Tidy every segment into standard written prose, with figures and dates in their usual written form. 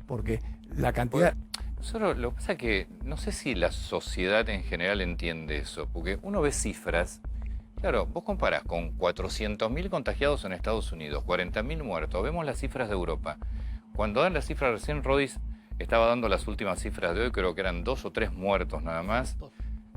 porque la cantidad... Nosotros, lo que pasa es que no sé si la sociedad en general entiende eso, porque uno ve cifras. Claro, vos comparás con 400.000 contagiados en Estados Unidos, 40.000 muertos, vemos las cifras de Europa. Cuando dan las cifras recién, Rodis estaba dando las últimas cifras de hoy, creo que eran 2 o 3 muertos nada más.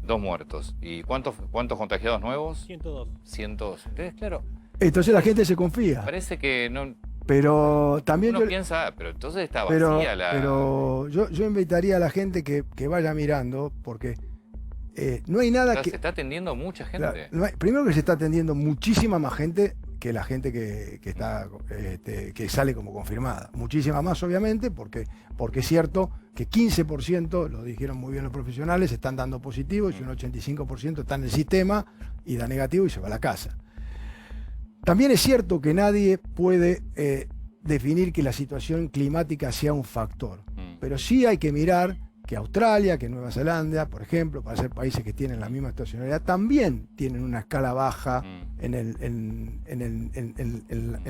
2 muertos. ¿Y cuántos contagiados nuevos? 102. 102. Entonces, claro, Entonces la gente se confía. parece que no, Pero también uno yo, piensa, pero entonces está pero, vacía la... pero yo invitaría a la gente que vaya mirando, porque no hay nada Se que... está atendiendo mucha Claro, gente. primero que se está atendiendo muchísima más gente que la gente que sale como confirmada. Muchísima más, obviamente, porque es cierto que 15%, lo dijeron muy bien los profesionales, están dando positivo y un 85% está en el sistema y da negativo y se va a la casa. También es cierto que nadie puede definir que la situación climática sea un factor, pero sí hay que mirar que Australia, que Nueva Zelanda, por ejemplo, para ser países que tienen la misma estacionalidad, también tienen una escala baja en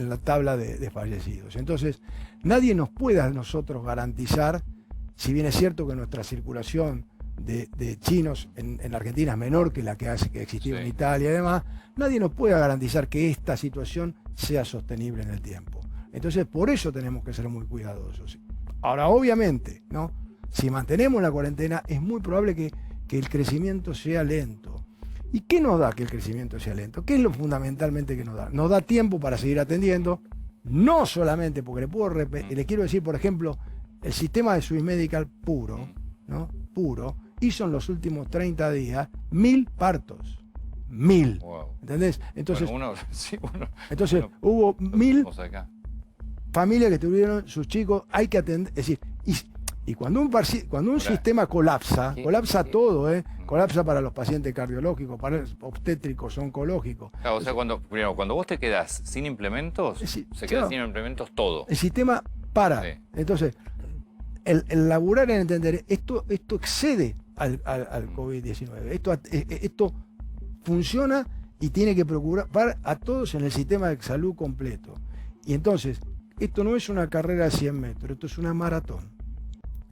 la tabla de fallecidos. Entonces, nadie nos puede a nosotros garantizar, si bien es cierto que nuestra circulación de chinos en Argentina es menor que la que ha existido en Italia y demás, nadie nos puede garantizar que esta situación sea sostenible en el tiempo. Entonces, por eso tenemos que ser muy cuidadosos. Ahora, obviamente, ¿no? Si mantenemos la cuarentena, es muy probable que el crecimiento sea lento. ¿Y qué nos da que el crecimiento sea lento? ¿Qué es lo fundamentalmente que nos da? Nos da tiempo para seguir atendiendo, no solamente porque le quiero decir, por ejemplo, el sistema de Swiss Medical puro, ¿no? Puro, hizo en los últimos 30 días 1000 partos. 1000. Wow. ¿Entendés? Entonces, entonces hubo 1000 acá. familias que tuvieron sus chicos, hay que atender, es decir, y cuando un sistema colapsa todo, colapsa para los pacientes cardiológicos, para los obstétricos, oncológicos. Claro, o sea, cuando vos te quedás sin implementos, se queda sin implementos todo. El sistema para. Sí. Entonces, el laburar en entender, esto excede al COVID-19. Esto funciona y tiene que procurar a todos en el sistema de salud completo. Y entonces, esto no es una carrera de 100 metros, esto es una maratón.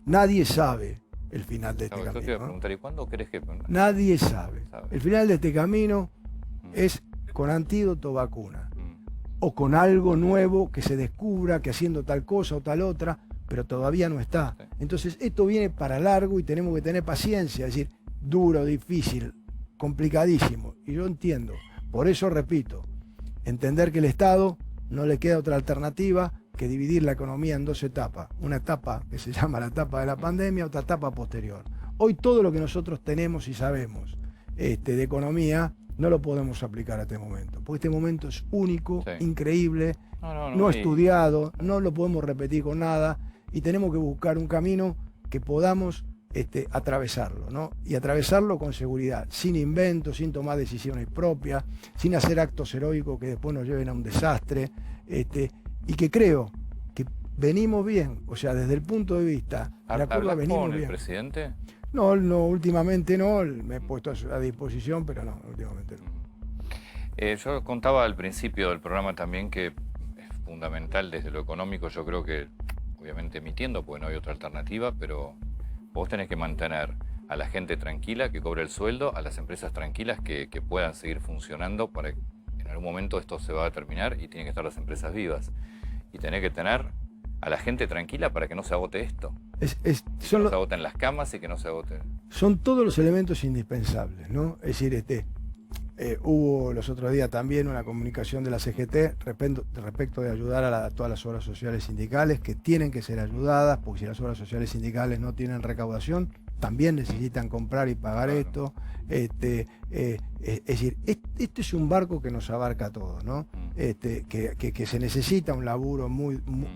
Nadie sabe el final de este camino. Te iba a preguntar, ¿y cuándo crees que...? Nadie sabe. El final de este camino es con antídoto vacuna. O con algo nuevo que se descubra, que haciendo tal cosa o tal otra, pero todavía no está. Entonces, esto viene para largo y tenemos que tener paciencia. Es decir, duro, difícil, complicadísimo. Y yo entiendo. Por eso, repito, entender que el Estado no le queda otra alternativa que dividir la economía en 2 etapas. Una etapa que se llama la etapa de la pandemia, otra etapa posterior. Hoy todo lo que nosotros tenemos y sabemos de economía no lo podemos aplicar a este momento, porque este momento es único, increíble, no estudiado, no lo podemos repetir con nada y tenemos que buscar un camino que podamos atravesarlo, ¿no? Y atravesarlo con seguridad, sin inventos, sin tomar decisiones propias, sin hacer actos heroicos que después nos lleven a un desastre, y que creo que venimos bien, o sea, desde el punto de vista de la curva venimos bien. ¿Con el presidente? No, últimamente no, me he puesto a disposición, pero no, últimamente no. Yo contaba al principio del programa también que es fundamental desde lo económico, yo creo que, obviamente emitiendo, porque no hay otra alternativa, pero vos tenés que mantener a la gente tranquila, que cobre el sueldo, a las empresas tranquilas que puedan seguir funcionando para que en algún momento esto se va a terminar y tienen que estar las empresas vivas. Y tenés que tener a la gente tranquila para que no se agote esto. Que no se agoten las camas y que no se agoten. Son todos los elementos indispensables, ¿no? Es decir, hubo los otros días también una comunicación de la CGT respecto de ayudar a todas las obras sociales sindicales que tienen que ser ayudadas, porque si las obras sociales sindicales no tienen recaudación, también necesitan comprar y pagar esto. Es decir, este es un barco que nos abarca a todos, ¿no? Que se necesita un laburo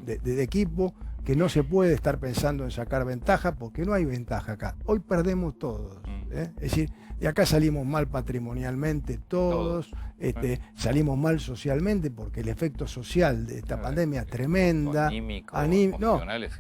de equipo, que no se puede estar pensando en sacar ventaja, porque no hay ventaja acá. Hoy perdemos todos. Es decir, de acá salimos mal patrimonialmente todos. Salimos mal socialmente, porque el efecto social de esta pandemia es tremenda.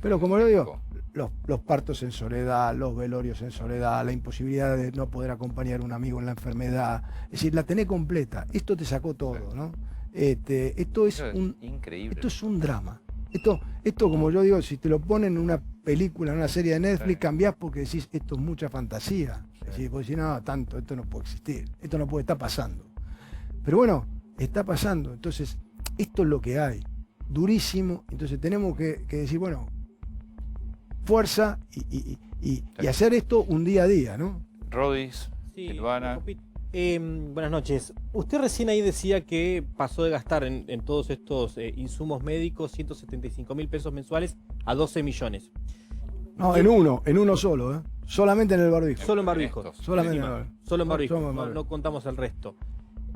Pero como lo digo, los partos en soledad, los velorios en soledad, la imposibilidad de no poder acompañar a un amigo en la enfermedad, es decir, la tenés completa. Esto te sacó todo, ¿no? Esto es increíble. Esto es un drama. Esto, como yo digo, si te lo ponen en una película, en una serie de Netflix, cambiás porque decís, esto es mucha fantasía. Vos decís, no, tanto, esto no puede existir, esto no puede estar pasando. Pero bueno, está pasando. Entonces, esto es lo que hay. Durísimo. Entonces tenemos que decir, bueno, fuerza y hacer esto un día a día, ¿no? Rodis, Silvana. Buenas noches. Usted recién ahí decía que pasó de gastar en todos estos insumos médicos 175.000 pesos mensuales a 12 millones. No, en uno solo, ¿eh? Solamente en el barbijo. Solo en barbijo. Solamente en el barbijo. Solo en barbijo. No contamos el resto.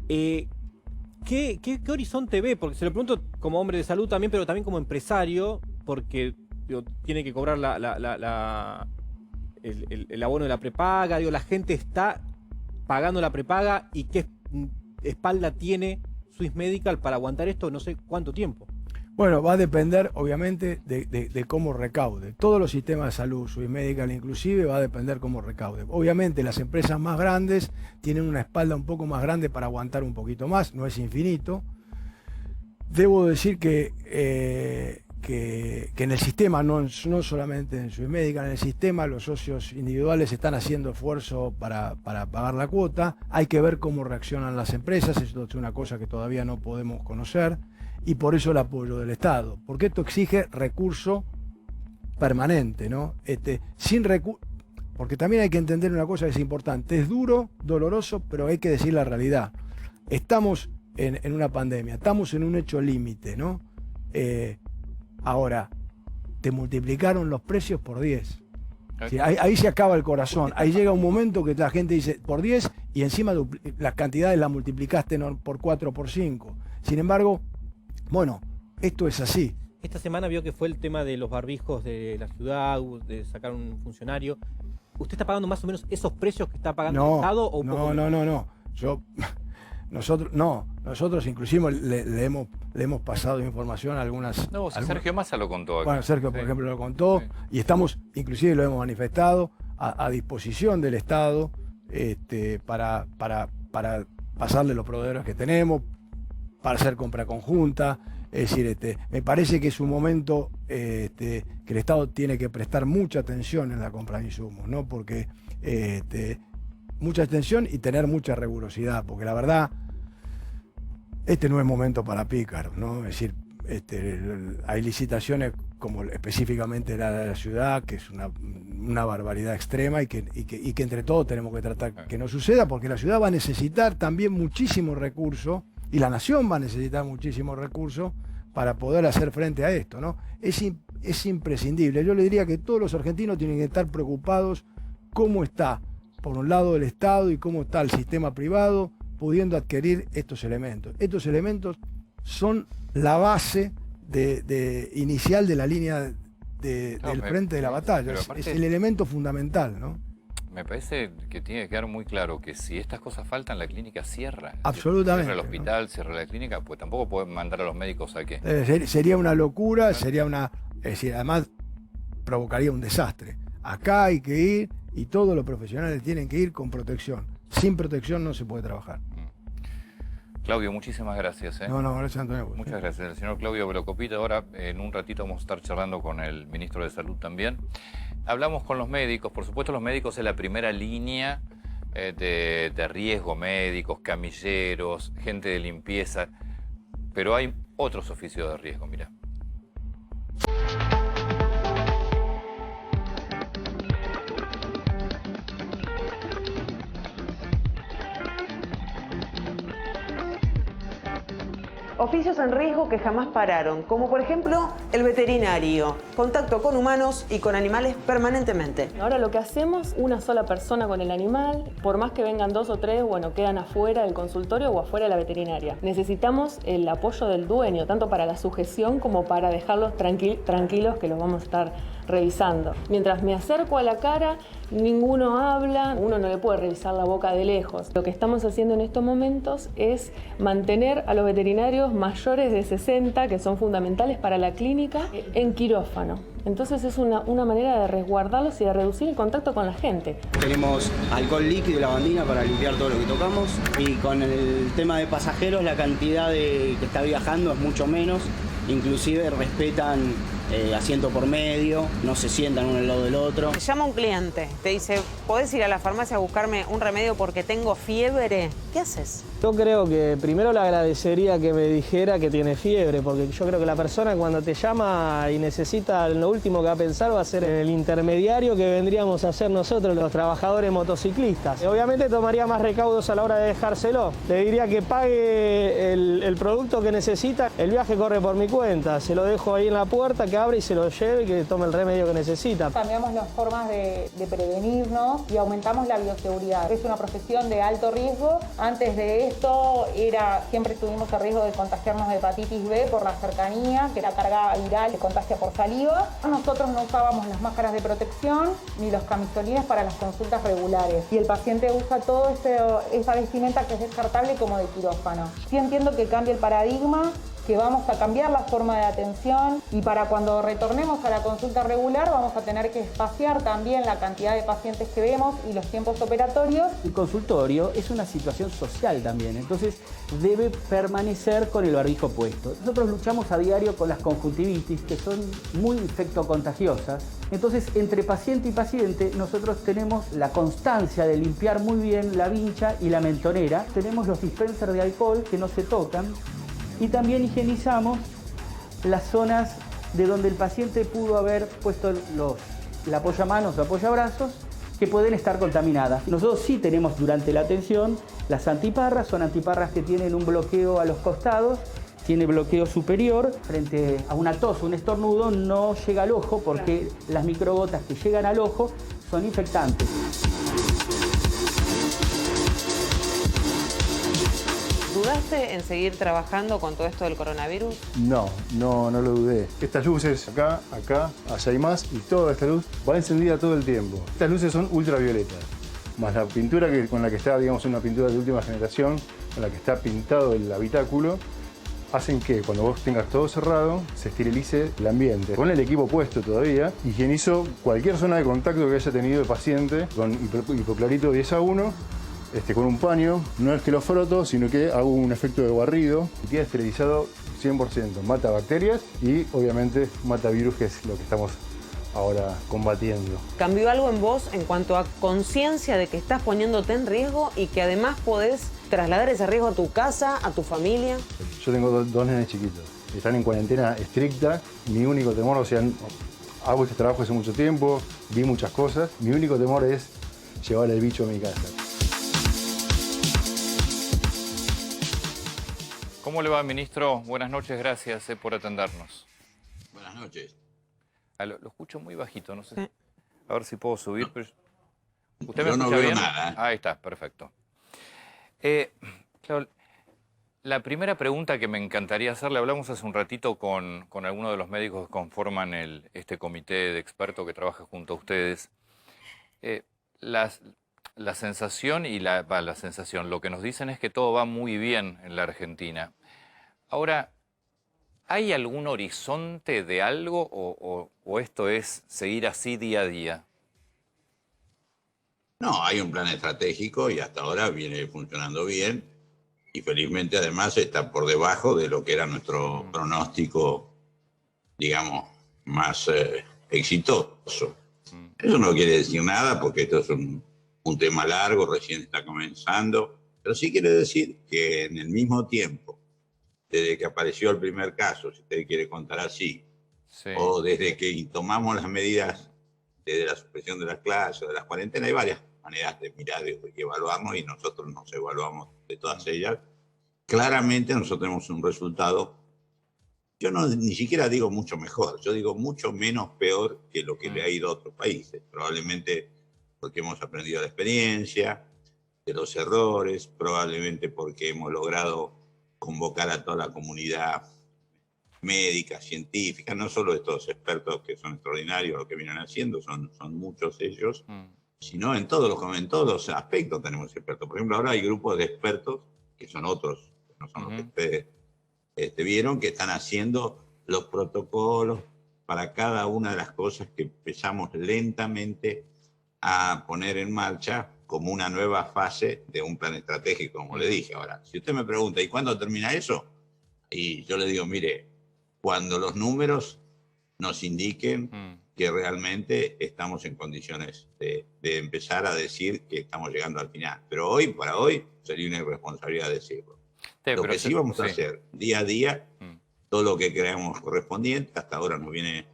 ¿Qué horizonte ve? Porque se lo pregunto como hombre de salud también, pero también como empresario, porque tiene que cobrar el abono de la prepaga. La gente está pagando la prepaga y qué espalda tiene Swiss Medical para aguantar esto no sé cuánto tiempo. Bueno, va a depender obviamente de cómo recaude. Todos los sistemas de salud, Swiss Medical inclusive, va a depender cómo recaude. Obviamente las empresas más grandes tienen una espalda un poco más grande para aguantar un poquito más, no es infinito. Debo decir que en el sistema, no solamente en Swiss Medical, en el sistema los socios individuales están haciendo esfuerzo para pagar la cuota. Hay que ver cómo reaccionan las empresas, eso es una cosa que todavía no podemos conocer, y por eso el apoyo del Estado, porque esto exige recurso permanente, ¿no? Porque también hay que entender una cosa que es importante, es duro, doloroso, pero hay que decir la realidad. Estamos en una pandemia, estamos en un hecho límite, ¿no? Ahora, te multiplicaron los precios por 10. ¿Sí? Ahí se acaba el corazón. Ahí llega un momento que la gente dice por 10 y encima las cantidades las multiplicaste por 4 o por 5. Sin embargo, bueno, esto es así. Esta semana vio que fue el tema de los barbijos de la ciudad, de sacar un funcionario. ¿Usted está pagando más o menos esos precios que está pagando el Estado? ¿O no. Nosotros inclusive le hemos pasado información a algunas... No, Sergio Massa lo contó aquí. Bueno, Sergio, por ejemplo, lo contó, y estamos, inclusive lo hemos manifestado, a disposición del Estado para pasarle los proveedores que tenemos, para hacer compra conjunta. Es decir, me parece que es un momento que el Estado tiene que prestar mucha atención en la compra de insumos, ¿no? Porque mucha atención y tener mucha rigurosidad, porque la verdad, no es momento para pícaros, ¿no? Es decir, hay licitaciones como específicamente la de la ciudad, que es una barbaridad extrema y que entre todos tenemos que tratar que no suceda, porque la ciudad va a necesitar también muchísimos recursos y la nación va a necesitar muchísimos recursos para poder hacer frente a esto, ¿no? Es imprescindible. Yo le diría que todos los argentinos tienen que estar preocupados cómo está, por un lado, el Estado y cómo está el sistema privado pudiendo adquirir estos elementos. Estos elementos son la base inicial de la línea del frente de la batalla. Es el elemento fundamental, ¿no? Me parece que tiene que quedar muy claro que si estas cosas faltan, la clínica cierra. Absolutamente. Cierra el hospital, ¿no? Cierra la clínica, pues tampoco pueden mandar a los médicos a qué. Sería una locura, es decir, además provocaría un desastre. Acá hay que ir y todos los profesionales tienen que ir con protección. Sin protección no se puede trabajar. Claudio, muchísimas gracias. No, gracias, Antonio. Muchas gracias. El señor Claudio Velocopita. Ahora, en un ratito vamos a estar charlando con el ministro de Salud también. Hablamos con los médicos. Por supuesto, los médicos es la primera línea de riesgo, médicos, camilleros, gente de limpieza. Pero hay otros oficios de riesgo, mira. Oficios en riesgo que jamás pararon, como por ejemplo el veterinario, contacto con humanos y con animales permanentemente. Ahora lo que hacemos, una sola persona con el animal, por más que vengan 2 o 3, bueno, quedan afuera del consultorio o afuera de la veterinaria. Necesitamos el apoyo del dueño, tanto para la sujeción como para dejarlos tranquilos que los vamos a estar revisando. Mientras me acerco a la cara, ninguno habla, uno no le puede revisar la boca de lejos. Lo que estamos haciendo en estos momentos es mantener a los veterinarios mayores de 60, que son fundamentales para la clínica, en quirófano. Entonces es una manera de resguardarlos y de reducir el contacto con la gente. Tenemos alcohol líquido y lavandina para limpiar todo lo que tocamos, y con el tema de pasajeros la cantidad que está viajando es mucho menos. inclusive respetan asiento por medio, no se sientan uno al lado del otro. Te llama un cliente, te dice, ¿podés ir a la farmacia a buscarme un remedio porque tengo fiebre? ¿Qué haces? Yo creo que primero le agradecería que me dijera que tiene fiebre, porque yo creo que la persona cuando te llama y necesita, lo último que va a pensar va a ser en el intermediario que vendríamos a ser nosotros, los trabajadores motociclistas. Obviamente tomaría más recaudos a la hora de dejárselo. Le diría que pague el producto que necesita, el viaje corre por mi cuenta, se lo dejo ahí en la puerta, que abre y se lo lleve y que tome el remedio que necesita. Cambiamos las formas de prevenirnos y aumentamos la bioseguridad. Es una profesión de alto riesgo. Antes de esto siempre estuvimos a riesgo de contagiarnos de hepatitis B por la cercanía, que la carga viral se contagia por saliva. Nosotros no usábamos las máscaras de protección ni los camisolines para las consultas regulares. Y el paciente usa toda esa vestimenta que es descartable como de quirófano. Sí entiendo que cambie el paradigma, que vamos a cambiar la forma de atención y para cuando retornemos a la consulta regular vamos a tener que espaciar también la cantidad de pacientes que vemos y los tiempos operatorios. El consultorio es una situación social también, entonces debe permanecer con el barbijo puesto. Nosotros luchamos a diario con las conjuntivitis, que son muy infectocontagiosas. Entonces, entre paciente y paciente, nosotros tenemos la constancia de limpiar muy bien la vincha y la mentonera. Tenemos los dispensers de alcohol que no se tocan. Y también higienizamos las zonas de donde el paciente pudo haber puesto la apoyamanos o apoyabrazos que pueden estar contaminadas. Nosotros sí tenemos durante la atención las antiparras, son antiparras que tienen un bloqueo a los costados, tiene bloqueo superior. Frente a una tos o un estornudo no llega al ojo porque las microgotas que llegan al ojo son infectantes. ¿Dudaste en seguir trabajando con todo esto del coronavirus? No lo dudé. Estas luces, acá, allá hay más, y toda esta luz va encendida todo el tiempo. Estas luces son ultravioletas, más la pintura con la que está, digamos, una pintura de última generación, con la que está pintado el habitáculo, hacen que cuando vos tengas todo cerrado, se esterilice el ambiente. Con el equipo puesto todavía, higienizo cualquier zona de contacto que haya tenido el paciente con hipoclorito 10A1, con un paño. No es que lo froto, sino que hago un efecto de barrido y queda esterilizado 100%. Mata bacterias y obviamente mata virus, que es lo que estamos ahora combatiendo. ¿Cambió algo en vos en cuanto a conciencia de que estás poniéndote en riesgo y que además podés trasladar ese riesgo a tu casa, a tu familia? Yo tengo dos nenes chiquitos. Están en cuarentena estricta. Mi único temor, hago este trabajo hace mucho tiempo, vi muchas cosas. Mi único temor es llevar el bicho a mi casa. ¿Cómo le va, ministro? Buenas noches, gracias por atendernos. Buenas noches. Lo escucho muy bajito, no sé. A ver si puedo subir. Pero... ¿Usted me escucha bien? Nada. Ahí está, perfecto. Claro, la primera pregunta que me encantaría hacerle, hablamos hace un ratito con algunos de los médicos que conforman este comité de expertos que trabaja junto a ustedes. La sensación lo que nos dicen es que todo va muy bien en la Argentina. Ahora, ¿hay algún horizonte de algo o esto es seguir así día a día? No, hay un plan estratégico y hasta ahora viene funcionando bien y felizmente además está por debajo de lo que era nuestro pronóstico, digamos, más exitoso. Eso no quiere decir nada porque esto es un tema largo, recién está comenzando, pero sí quiere decir que en el mismo tiempo, desde que apareció el primer caso, si usted quiere contar así, sí, o desde que tomamos las medidas desde la suspensión de las clases, de las cuarentenas, hay varias maneras de mirar y evaluarnos y nosotros nos evaluamos de todas ellas. Claramente nosotros tenemos un resultado, yo ni siquiera digo mucho mejor, yo digo mucho menos peor que lo que le ha ido a otros países, probablemente porque hemos aprendido la experiencia, de los errores, probablemente porque hemos logrado convocar a toda la comunidad médica, científica, no solo estos expertos que son extraordinarios lo que vienen haciendo, son muchos ellos, sino en todos los aspectos tenemos expertos. Por ejemplo, ahora hay grupos de expertos, que son otros, que no son los que ustedes vieron, que están haciendo los protocolos para cada una de las cosas que empezamos lentamente a poner en marcha como una nueva fase de un plan estratégico, como le dije. Ahora, si usted me pregunta, ¿y cuándo termina eso? Y yo le digo, mire, cuando los números nos indiquen que realmente estamos en condiciones de empezar a decir que estamos llegando al final. Pero hoy, para hoy, sería una irresponsabilidad decirlo. Lo que sí vamos a hacer día a día, todo lo que creamos correspondiente, hasta ahora nos viene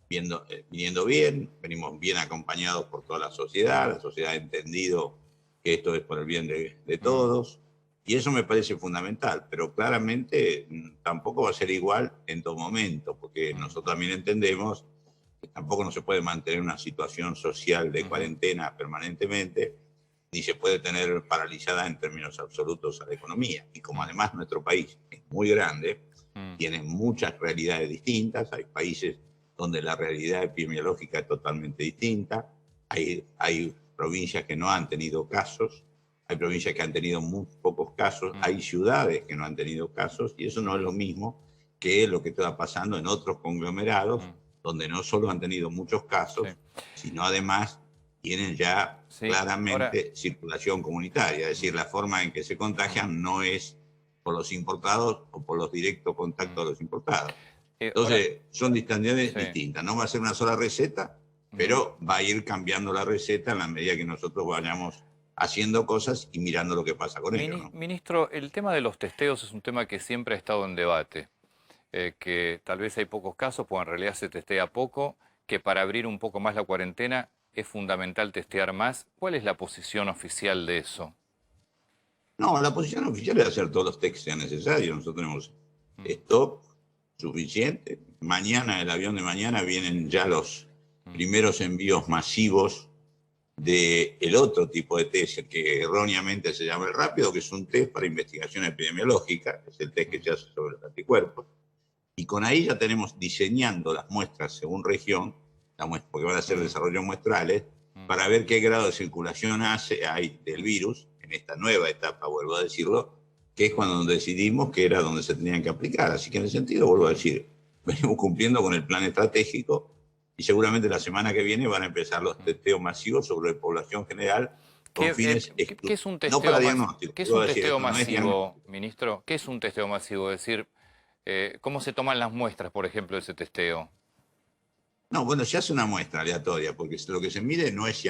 viniendo bien, venimos bien acompañados por toda la sociedad ha entendido que esto es por el bien de todos, y eso me parece fundamental, pero claramente tampoco va a ser igual en todo momento, porque nosotros también entendemos que tampoco no se puede mantener una situación social de cuarentena permanentemente, ni se puede tener paralizada en términos absolutos a la economía. Y como además nuestro país es muy grande, tiene muchas realidades distintas, hay países donde la realidad epidemiológica es totalmente distinta, hay provincias que no han tenido casos, hay provincias que han tenido muy pocos casos, hay ciudades que no han tenido casos, y eso no es lo mismo que lo que está pasando en otros conglomerados, donde no solo han tenido muchos casos, sino además tienen ya claramente circulación comunitaria, es decir, la forma en que se contagian no es por los importados o por los directos contactos de los importados. Entonces, son distancias distintas, no va a ser una sola receta, pero va a ir cambiando la receta en la medida que nosotros vayamos haciendo cosas y mirando lo que pasa con ello, ¿no? Ministro, el tema de los testeos es un tema que siempre ha estado en debate, que tal vez hay pocos casos, pues en realidad se testea poco, que para abrir un poco más la cuarentena es fundamental testear más. ¿Cuál es la posición oficial de eso? No, la posición oficial es hacer todos los test que sean necesarios. Nosotros tenemos stock suficiente. Mañana, el avión de mañana, vienen ya los primeros envíos masivos del otro tipo de test, que erróneamente se llama el rápido, que es un test para investigación epidemiológica, es el test que se hace sobre los anticuerpos. Y con ahí ya tenemos diseñando las muestras según región, porque van a ser desarrollos muestrales, para ver qué grado de circulación hay del virus en esta nueva etapa, vuelvo a decirlo, que es cuando decidimos que era donde se tenían que aplicar. Así que en ese sentido, vuelvo a decir, venimos cumpliendo con el plan estratégico y seguramente la semana que viene van a empezar los testeos masivos sobre la población general con fines ¿Qué es un testeo, no para diagnóstico? ¿Qué es un testeo masivo, ministro? ¿Qué es un testeo masivo? Es decir, ¿cómo se toman las muestras, por ejemplo, de ese testeo? No, bueno, se hace una muestra aleatoria, porque lo que se mide no es si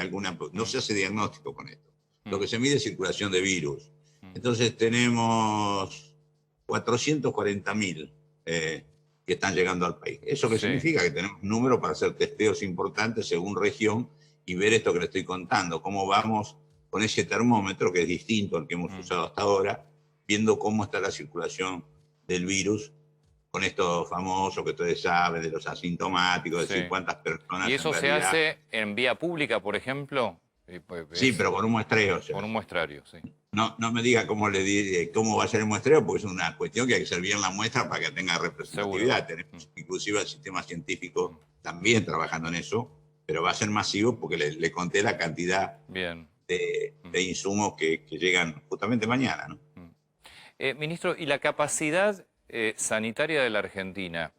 no se hace diagnóstico con esto. Lo que se mide es circulación de virus. Entonces tenemos 440.000 que están llegando al país. ¿Eso qué significa? Que tenemos un número para hacer testeos importantes según región y ver esto que le estoy contando, cómo vamos con ese termómetro que es distinto al que hemos usado hasta ahora, viendo cómo está la circulación del virus con estos famosos que ustedes saben, de los asintomáticos, es decir, cuántas personas... ¿Y eso se hace en vía pública, por ejemplo? Sí, pero con un muestreo. Con un muestrario, sí. No me diga cómo va a ser el muestreo, porque es una cuestión que hay que hacer bien la muestra para que tenga representatividad. Tenemos inclusive el sistema científico también trabajando en eso, pero va a ser masivo porque le conté la cantidad de insumos que llegan justamente mañana, ¿no? Ministro, ¿y la capacidad sanitaria de la Argentina,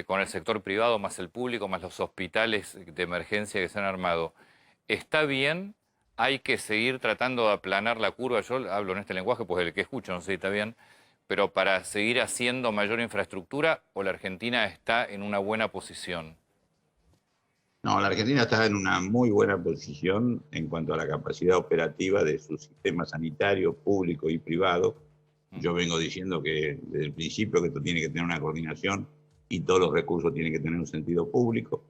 con el sector privado, más el público, más los hospitales de emergencia que se han armado, está bien? ¿Hay que seguir tratando de aplanar la curva? Yo hablo en este lenguaje, pues el que escucho, no sé si está bien, pero para seguir haciendo mayor infraestructura, ¿o la Argentina está en una buena posición? No, la Argentina está en una muy buena posición en cuanto a la capacidad operativa de su sistema sanitario, público y privado. Yo vengo diciendo que desde el principio que esto tiene que tener una coordinación y todos los recursos tienen que tener un sentido público.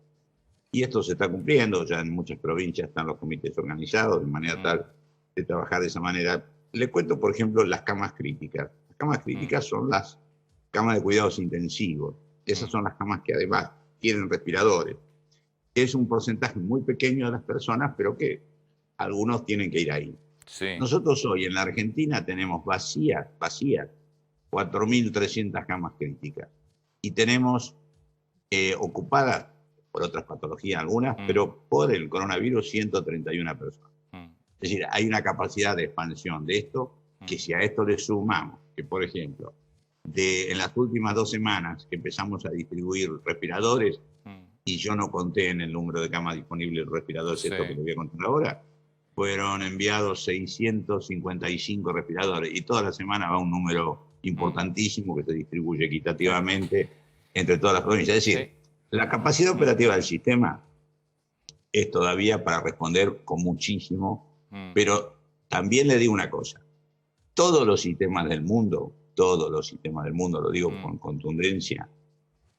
Y esto se está cumpliendo, ya en muchas provincias están los comités organizados de manera tal de trabajar de esa manera. Le cuento, por ejemplo, las camas críticas. Las camas críticas son las camas de cuidados intensivos. Esas son las camas que además tienen respiradores. Es un porcentaje muy pequeño de las personas, pero que algunos tienen que ir ahí. Sí. Nosotros hoy en la Argentina tenemos vacías 4.300 camas críticas y tenemos ocupadas por otras patologías algunas, pero por el coronavirus 131 personas. Es decir, hay una capacidad de expansión de esto, que si a esto le sumamos, que por ejemplo, en las últimas 2 semanas que empezamos a distribuir respiradores, y yo no conté en el número de camas disponibles respiradores, esto que le voy a contar ahora, fueron enviados 655 respiradores, y toda la semana va un número importantísimo que se distribuye equitativamente entre todas las provincias. Es decir, la capacidad operativa del sistema es todavía para responder con muchísimo, pero también le digo una cosa, todos los sistemas del mundo, lo digo con contundencia,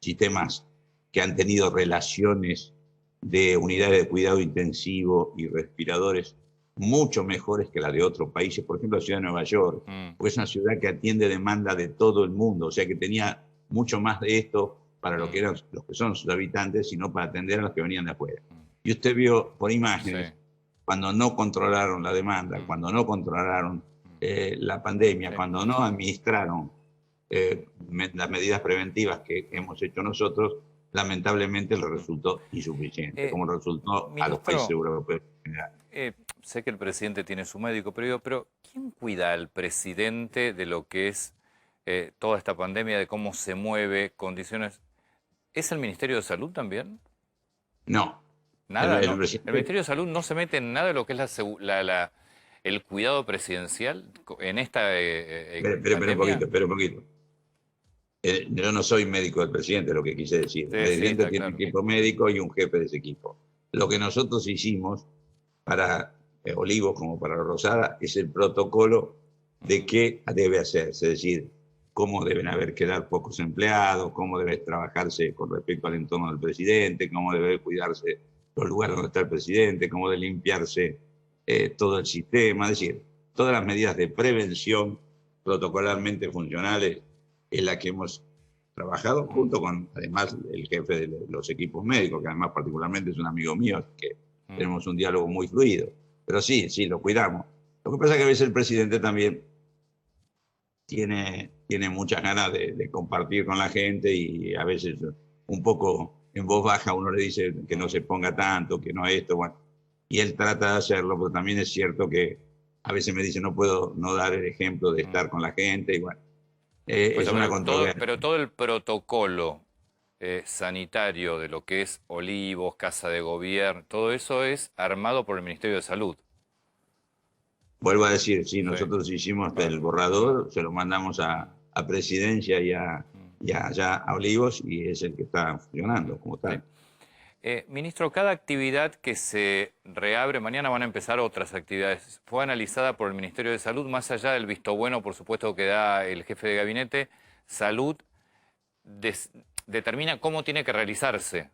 sistemas que han tenido relaciones de unidades de cuidado intensivo y respiradores mucho mejores que las de otros países, por ejemplo la ciudad de Nueva York, porque es una ciudad que atiende demanda de todo el mundo, o sea que tenía mucho más de esto para lo que eran los que son sus habitantes, sino para atender a los que venían de afuera. Y usted vio por imágenes, cuando no controlaron la demanda, cuando no controlaron la pandemia, cuando no administraron las medidas preventivas que hemos hecho nosotros, lamentablemente le resultó insuficiente, como resultó a los países europeos en general. Sé que el presidente tiene su médico, pero ¿quién cuida al presidente de lo que es toda esta pandemia, de cómo se mueve, condiciones? ¿Es el Ministerio de Salud también? No. Nada, ¿no? ¿El Ministerio de Salud no se mete en nada de lo que es el cuidado presidencial en esta pandemia? Pero un poquito. Yo no soy médico del presidente, lo que quise decir. El presidente tiene un equipo médico y un jefe de ese equipo. Lo que nosotros hicimos para Olivos como para Rosada es el protocolo de qué debe hacerse, es decir, cómo deben quedar pocos empleados, cómo debe trabajarse con respecto al entorno del presidente, cómo debe cuidarse los lugares donde está el presidente, cómo debe limpiarse todo el sistema, es decir, todas las medidas de prevención protocolarmente funcionales en las que hemos trabajado junto con, además, el jefe de los equipos médicos, que además particularmente es un amigo mío, que tenemos un diálogo muy fluido. Pero sí, lo cuidamos. Lo que pasa es que a veces el presidente también tiene muchas ganas de compartir con la gente y a veces un poco en voz baja uno le dice que no se ponga tanto, que no esto, bueno. Y él trata de hacerlo, pero también es cierto que a veces me dice no puedo no dar el ejemplo de estar con la gente y bueno. Es una controversia. Pero todo el protocolo sanitario de lo que es Olivos, Casa de Gobierno, todo eso es armado por el Ministerio de Salud. Vuelvo a decir, sí, nosotros hicimos el borrador, se lo mandamos a Presidencia y a Olivos y es el que está funcionando como tal. Ministro, cada actividad que se reabre, mañana van a empezar otras actividades, fue analizada por el Ministerio de Salud, más allá del visto bueno, por supuesto, que da el jefe de gabinete. Salud determina cómo tiene que realizarse.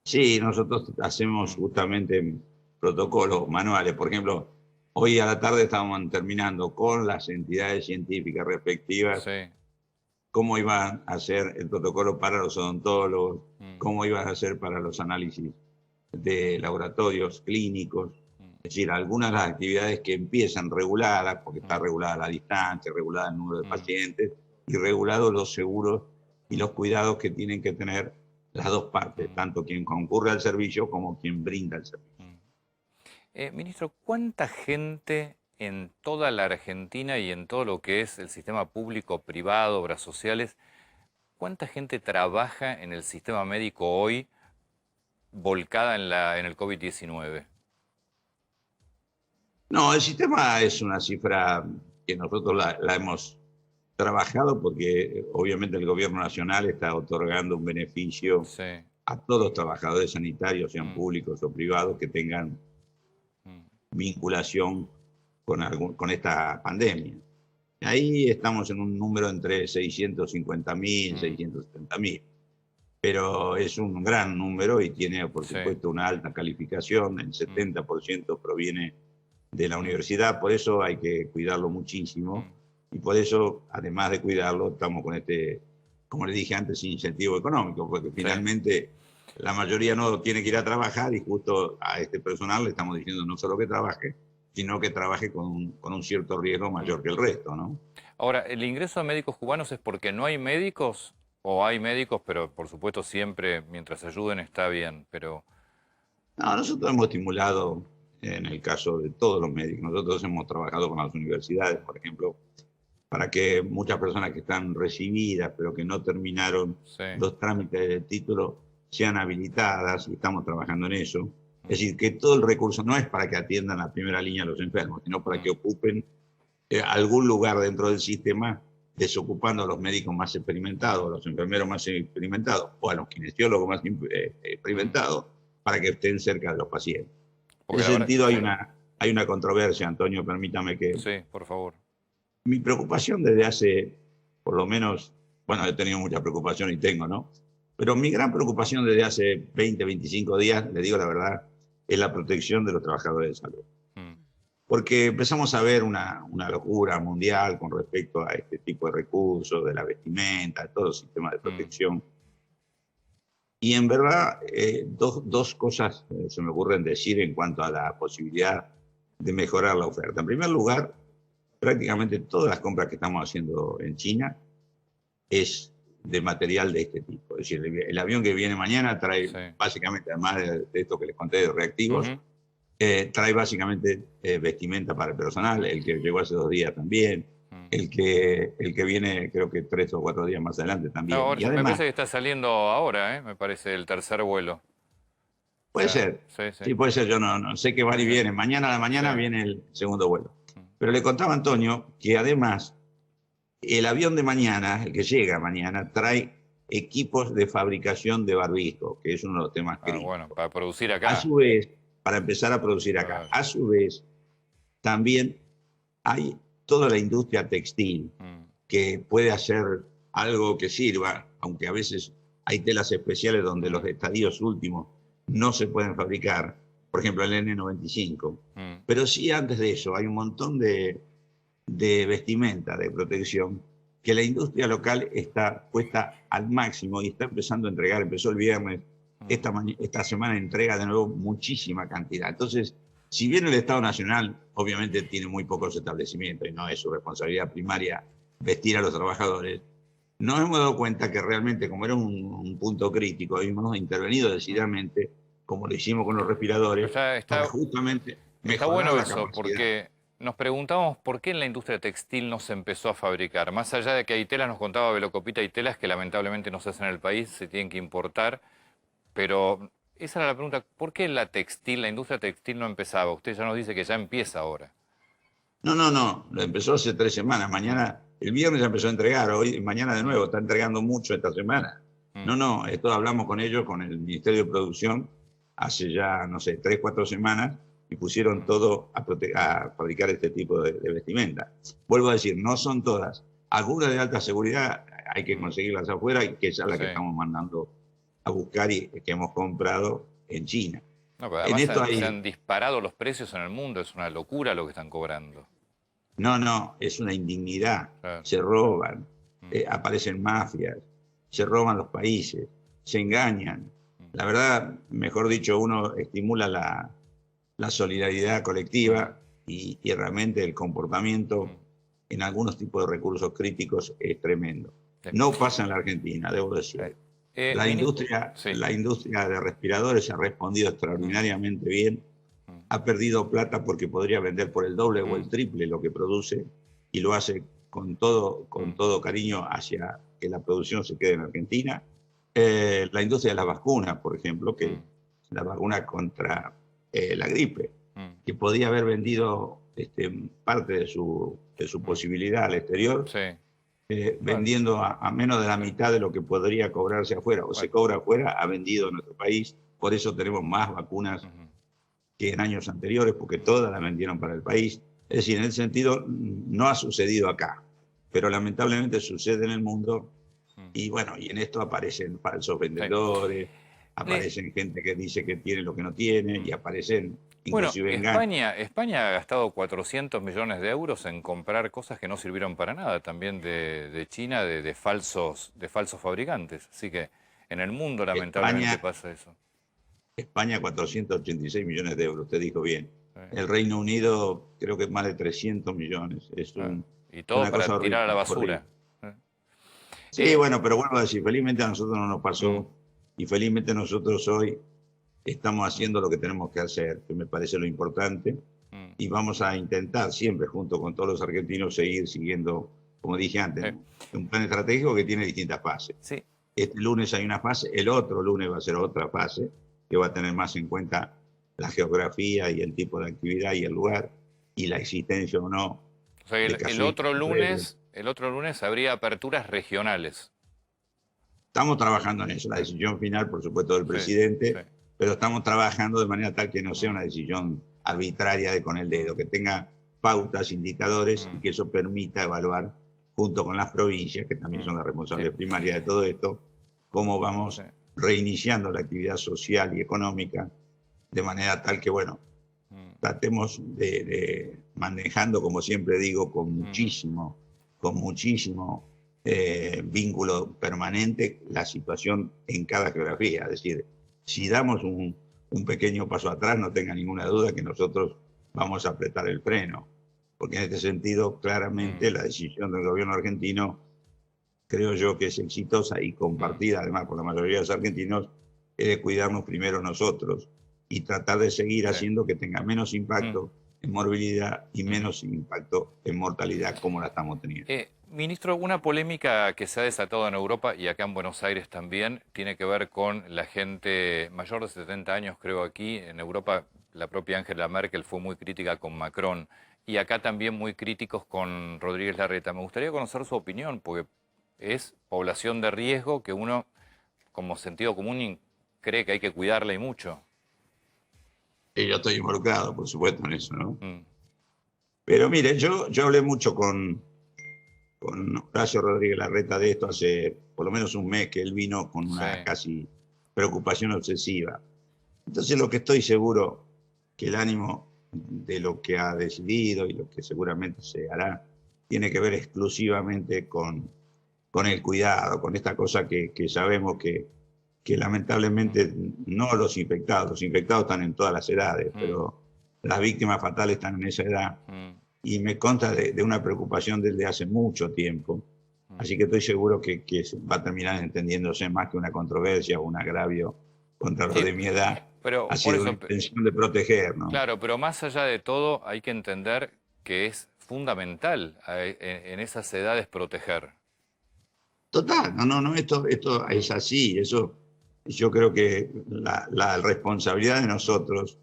Sí, nosotros hacemos justamente protocolos manuales. Por ejemplo, hoy a la tarde estamos terminando con las entidades científicas respectivas cómo iban a hacer el protocolo para los odontólogos, cómo iban a hacer para los análisis de laboratorios clínicos. Es decir, algunas de las actividades que empiezan reguladas, porque está regulada la distancia, regulada el número de pacientes y regulados los seguros y los cuidados que tienen que tener las dos partes, tanto quien concurre al servicio como quien brinda el servicio. Ministro, ¿cuánta gente en toda la Argentina y en todo lo que es el sistema público-privado, obras sociales, cuánta gente trabaja en el sistema médico hoy volcada en el COVID-19? No, el sistema es una cifra que nosotros la hemos trabajado porque obviamente el gobierno nacional está otorgando un beneficio a todos los trabajadores sanitarios, sean públicos o privados, que tengan vinculación con esta pandemia. Ahí estamos en un número entre 650.000 y 670.000, pero es un gran número y tiene, por supuesto, una alta calificación. El 70% proviene de la universidad, por eso hay que cuidarlo muchísimo y por eso, además de cuidarlo, estamos con este, como le dije antes, incentivo económico, porque finalmente la mayoría no tiene que ir a trabajar y justo a este personal le estamos diciendo no solo que trabaje, sino que trabaje con un cierto riesgo mayor que el resto, ¿no? Ahora, ¿el ingreso de médicos cubanos es porque no hay médicos o hay médicos, pero por supuesto siempre mientras ayuden está bien, pero... No, nosotros hemos estimulado, en el caso de todos los médicos, nosotros hemos trabajado con las universidades, por ejemplo, para que muchas personas que están recibidas pero que no terminaron los trámites del título sean habilitadas y estamos trabajando en eso. Es decir, que todo el recurso no es para que atiendan la primera línea a los enfermos, sino para que ocupen algún lugar dentro del sistema desocupando a los médicos más experimentados, a los enfermeros más experimentados o a los kinesiólogos más experimentados para que estén cerca de los pacientes. En ese sentido hay una controversia, Antonio, permítame que... Sí, por favor. Mi preocupación desde hace, por lo menos, bueno, he tenido mucha preocupación y tengo, ¿no? Pero mi gran preocupación desde hace 20, 25 días, le digo la verdad, es la protección de los trabajadores de salud. Porque empezamos a ver una locura mundial con respecto a este tipo de recursos, de la vestimenta, de todos los sistemas de protección. Y en verdad, dos cosas se me ocurren decir en cuanto a la posibilidad de mejorar la oferta. En primer lugar, prácticamente todas las compras que estamos haciendo en China es de material de este tipo. Es decir, el avión que viene mañana trae básicamente, además de esto que les conté de reactivos, trae básicamente vestimenta para el personal, el que llegó hace 2 días también, el que viene creo que 3 o 4 días más adelante también. Ahora, y además, me parece que está saliendo ahora, me parece, el tercer vuelo. Puede ser, sí, puede ser, yo no sé que va y viene. Mañana a la mañana viene el segundo vuelo. Pero le contaba a Antonio que además el avión de mañana, el que llega mañana, trae equipos de fabricación de barbijo, que es uno de los temas críticos. Bueno, para producir acá. A su vez, para empezar a producir acá. A su vez, también hay toda la industria textil que puede hacer algo que sirva, aunque a veces hay telas especiales donde los estadios últimos no se pueden fabricar, por ejemplo el N95. Pero sí, antes de eso, hay un montón de vestimenta, de protección, que la industria local está puesta al máximo y está empezando a entregar. Empezó el viernes, esta semana entrega de nuevo muchísima cantidad. Entonces, si bien el Estado Nacional obviamente tiene muy pocos establecimientos y no es su responsabilidad primaria vestir a los trabajadores, nos hemos dado cuenta que realmente, como era un punto crítico, hemos intervenido decididamente, como lo hicimos con los respiradores, para justamente mejorar bueno la eso, capacidad. porque nos preguntamos por qué en la industria textil no se empezó a fabricar. Más allá de que hay telas, nos contaba Velocopita, hay telas que lamentablemente no se hacen en el país, se tienen que importar. Pero esa era la pregunta, ¿por qué la industria textil no empezaba? Usted ya nos dice que ya empieza ahora. No, lo empezó hace 3 semanas. Mañana, el viernes ya empezó a entregar, mañana de nuevo, está entregando mucho esta semana. No, esto hablamos con ellos, con el Ministerio de Producción, hace ya, no sé, 3, 4 semanas, y pusieron todo a fabricar este tipo de vestimenta. Vuelvo a decir, no son todas. Algunas de alta seguridad hay que conseguirlas afuera, y que es la que estamos mandando a buscar y que hemos comprado en China. No, pero además se han disparado los precios en el mundo, es una locura lo que están cobrando. No, es una indignidad. Se roban, aparecen mafias, se roban los países, se engañan. La verdad, mejor dicho, uno estimula la solidaridad colectiva y realmente el comportamiento en algunos tipos de recursos críticos es tremendo. No pasa en la Argentina, debo decir. La industria de respiradores ha respondido extraordinariamente bien. Ha perdido plata porque podría vender por el doble o el triple lo que produce y lo hace con todo cariño hacia que la producción se quede en Argentina. La industria de las vacunas, por ejemplo, que la vacuna contra la gripe, que podía haber vendido parte de su posibilidad al exterior. Vendiendo a menos de la mitad de lo que podría cobrarse afuera, o se cobra afuera, ha vendido en nuestro país. Por eso tenemos más vacunas que en años anteriores, porque todas las vendieron para el país. Es decir, en ese sentido, no ha sucedido acá, pero lamentablemente sucede en el mundo. Y bueno, y en esto aparecen falsos vendedores, aparecen gente que dice que tiene lo que no tiene, y aparecen inclusive España ha gastado 400 millones de euros en comprar cosas que no sirvieron para nada, también de China, de falsos fabricantes. Así que en el mundo lamentablemente pasa eso. España 486 millones de euros, usted dijo bien. El Reino Unido creo que más de 300 millones. Es y todo para tirar a la basura. Sí, bueno, pero vuelvo a decir, felizmente a nosotros no nos pasó y felizmente nosotros hoy estamos haciendo lo que tenemos que hacer, que me parece lo importante, y vamos a intentar siempre, junto con todos los argentinos, seguir siguiendo, como dije antes, un plan estratégico que tiene distintas fases. Este lunes hay una fase, el otro lunes va a ser otra fase, que va a tener más en cuenta la geografía y el tipo de actividad y el lugar, y la existencia o no O sea, el otro lunes habría aperturas regionales. Estamos trabajando en eso, la decisión final, por supuesto, del presidente, sí. Pero estamos trabajando de manera tal que no sea una decisión arbitraria de con el dedo, que tenga pautas, indicadores y que eso permita evaluar junto con las provincias, que también son las responsables primarias de todo esto, cómo vamos reiniciando la actividad social y económica de manera tal que, bueno, tratemos de manejando, como siempre digo, con muchísimo vínculo permanente la situación en cada geografía. Es decir, si damos un pequeño paso atrás, no tenga ninguna duda que nosotros vamos a apretar el freno. Porque en este sentido, claramente, la decisión del gobierno argentino, creo yo que es exitosa y compartida además por la mayoría de los argentinos, es de cuidarnos primero nosotros y tratar de seguir haciendo que tenga menos impacto en morbilidad y menos impacto en mortalidad como la estamos teniendo. Ministro, una polémica que se ha desatado en Europa y acá en Buenos Aires también tiene que ver con la gente mayor de 70 años, creo aquí. En Europa la propia Angela Merkel fue muy crítica con Macron y acá también muy críticos con Rodríguez Larreta. Me gustaría conocer su opinión porque es población de riesgo que uno, como sentido común, cree que hay que cuidarla y mucho. Y yo estoy involucrado, por supuesto, en eso, ¿no? Pero mire, yo hablé mucho con Horacio Rodríguez Larreta de esto hace por lo menos un mes que él vino con una casi preocupación obsesiva. Entonces lo que estoy seguro que el ánimo de lo que ha decidido y lo que seguramente se hará tiene que ver exclusivamente con el cuidado, con esta cosa que sabemos que lamentablemente no los infectados están en todas las edades, pero las víctimas fatales están en esa edad. Y me consta de una preocupación desde hace mucho tiempo. Así que estoy seguro que va a terminar entendiéndose más que una controversia o un agravio contra los de mi edad. Pero ha sido una intención de proteger, ¿no? Claro, pero más allá de todo hay que entender que es fundamental en esas edades proteger. Total, no, esto es así. Eso, yo creo que la responsabilidad de nosotros,